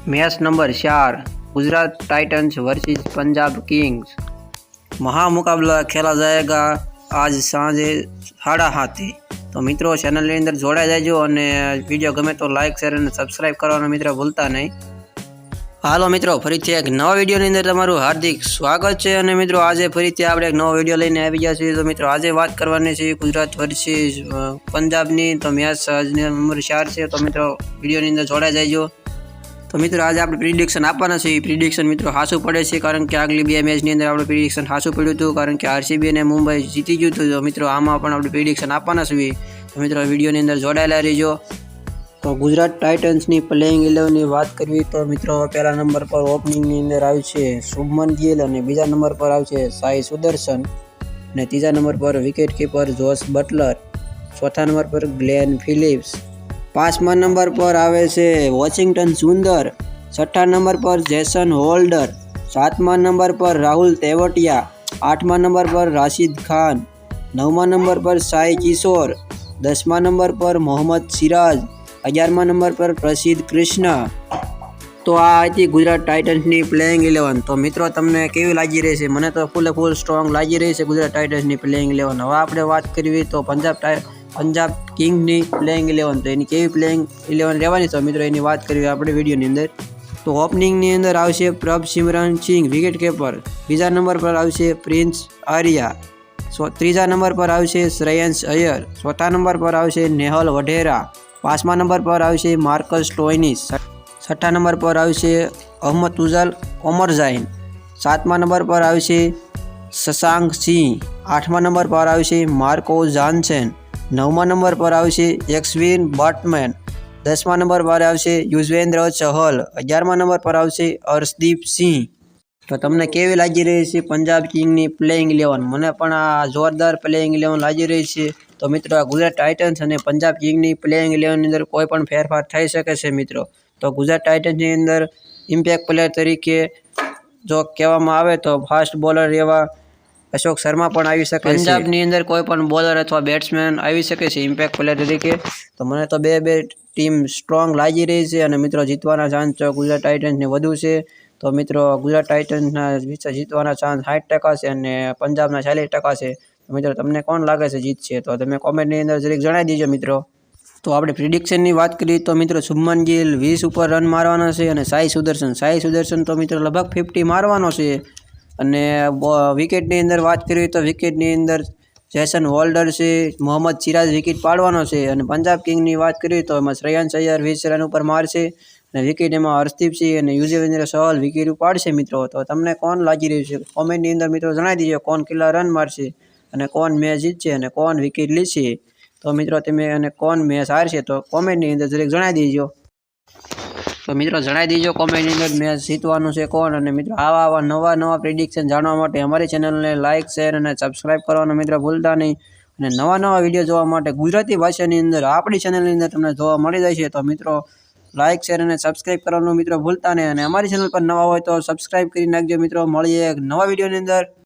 Match number 4 Gujarat Titans versus Punjab Kings. महामुकाबला खेला जाएगा आज सांजे 7:30। तो मित्रों चैनल अंदर जोड़ाई जाजो और वीडियो गमे तो लाइक शेर और सब्सक्राइब करवाना मित्रों भूलता नहीं। हालो मित्रों फरीथी एक नवा वीडियो अंदर तमारुं हार्दिक स्वागत है। और मित्रों आज फरीथी आपणे एक नવો वीडियो लईने आवी गया छीए। तो मित्रों आज बात करवानी छे गुजरात वर्सेस पंजाब नी। तो मैच आज नंबर 4 है। तो मित्रों वीडियो अंदर जोड़ाई जाजो। तो मित्रों आज आपणे प्रिडिक्शन आपवाना छे। प्रिडिक्शन मित्रों हासू पड़े छे कारण के आगली बे मैचनी अंदर आपणे प्रिडिक्शन हासू पड्युं हतुं कारण के आरसीबी ने मुंबई जीती गयुं हतुं। तो मित्रों आमां पण आपणे प्रिडिक्शन आपवाना छे। तो मित्रों वीडियोनी अंदर जोड़ायेला रहीजो। तो गुजरात टाइटंस नी प्लेइंग 11 ની વાત કરવી તો મિત્રો પહેલા નંબર પર ઓપનિંગ ની અંદર આવે છે શુભમન ગિલ અને બીજા નંબર પર આવે છે સાઈ સુદર્શન અને ત્રીજા નંબર પર વિકેટ કીપર જોસ બટલર, ચોથા નંબર પર ગ્લેન ફિલિપ્સ, પાંચમા નંબર પર આવે છે વોશિંગ્ટન સુંદર, છઠ્ઠા નંબર પર જેસન હોલ્ડર, સાતમા નંબર પર રાહુલ તેવટિયા, આઠમા નંબર પર રાશિદ ખાન, નવમા નંબર પર સાઈ કિશોર, દસમા નંબર પર મોહમ્મદ સિરાજ, 11મા નંબર પર પ્રસિદ્ધ કૃષ્ણ। તો આ હતી ગુજરાત ટાઇટન્સની પ્લેઇંગ 11। તો મિત્રો તમને કેવી લાગી રહી છે? મને તો ફૂલ સ્ટ્રોંગ લાગી રહી છે ગુજરાત ટાઇટન્સની પ્લેઇંગ 11। હવે આપણે વાત કરવી તો પંજાબ કિંગ્સની પ્લેઇંગ 11। તો એની કેવી પ્લેઇંગ 11 રહેવાની તો મિત્રો એની વાત કરવી આપણે વિડીયોની અંદર। તો ઓપનિંગની અંદર આવશે પ્રભસિમરન સિંહ વિકેટ કીપર, બીજા નંબર પર આવશે પ્રિન્સ આર્યા, ત્રીજા નંબર પર આવશે શ્રેયસ અય્યર, ચોથા નંબર પર આવશે નેહલ વઢેરા, પાંચમા નંબર પર આવશે માર્કસ સ્ટોઇનિસ, છઠ્ઠા નંબર પર આવશે અહમદુલ્લાહ ઓમરઝાઇન, સાતમા નંબર પર આવશે શશાંક સિંહ, આઠમા નંબર પર આવશે માર્કો જાન્સન, નવમા નંબર પર આવશે એક્સવિન બટમેન, દસમા નંબર પર આવશે યુઝવેન્દ્ર ચહલ, 11મા નંબર પર આવશે અર્શદીપ સિંહ। તો તમને કેવી લાગી રહી છે પંજાબ કિંગની પ્લેઇંગ 11? મને પણ આ જોરદાર પ્લેઇંગ 11 લાગી રહી છે। તો મિત્રો આ ગુજરાત ટાઇટન્સ અને પંજાબ કિંગની પ્લેઇંગ 11 ની અંદર કોઈ પણ ફેરફાર થઈ શકે છે મિત્રો। તો ગુજરાત ટાઇટન્સની અંદર ઇમ્પેક્ટ પ્લેયર તરીકે જો કહેવામાં આવે તો ફાસ્ટ બોલર એવા અશોક શર્મા પણ આવી શકે છે। પંજાબની અંદર કોઈ પણ બોલર અથવા બેટ્સમેન આવી શકે છે ઇમ્પેક્ટ પ્લેયર તરીકે। તો મને તો બે ટીમ સ્ટ્રોંગ લાગી રહી છે અને મિત્રો જીતવાના ચાન્સ ગુજરાત ટાઇટન્સને વધુ છે। તો મિત્રો ગુજરાત ટાઇટન્સના જીતવાના ચાન્સ 60% છે અને પંજાબના 40% છે। તો મિત્રો તમને કોણ લાગે છે જીતશે? તો તમે કોમેન્ટની અંદર જરીક જણાવી દેજો મિત્રો। તો આપણે પ્રિડિક્શનની વાત કરીએ તો મિત્રો શુભમન ગિલ 20 ઉપર રન મારવાના છે અને સાઈ સુદર્શન તો મિત્રો લગભગ 50 મારવાનો છે। અને વિકેટની અંદર વાત કરીએ તો વિકેટની અંદર જેસન હોલ્ડર છે, મોહમ્મદ સિરાજ વિકેટ પાડવાનો છે। અને પંજાબ કિંગની વાત કરીએ તો એમાં શ્રેયસ અય્યર 20 રન ઉપર મારશે અને વિકેટ એમાં હર્ષદીપ સિંહ અને યુઝવેન્દ્ર ચહલ વિકેટ ઉપાડશે મિત્રો। તો તમને કોણ લાગી રહ્યું છે કોમેન્ટની અંદર મિત્રો જણાવી દીજો કોણ કેટલા રન મારશે અને કોણ મેચ જીતશે અને કોણ વિકેટ લેશે। તો મિત્રો તમે અને કોણ મેચ હારશે તો કોમેન્ટની અંદર જરીક જણાવી દેજો। તો મિત્રો જણાવી દેજો કોમેન્ટની અંદર મેચ જીતવાનું છે કોણ। અને મિત્રો આવા નવા પ્રિડિક્શન જાણવા માટે અમારી ચેનલને લાઇક શેર અને સબસ્ક્રાઇબ કરવાનું મિત્રો ભૂલતા નહીં। અને નવા વિડીયો જોવા માટે ગુજરાતી ભાષાની અંદર આપણી ચેનલની અંદર તમને જોવા મળી જશે। તો મિત્રો લાઇક શેર અને સબસ્ક્રાઇબ કરવાનું મિત્રો ભૂલતા નહીં। અને અમારી ચેનલ પર નવા હોય તો સબસ્ક્રાઇબ કરી નાખજો મિત્રો। મળીએ એક નવા વિડીયોની અંદર।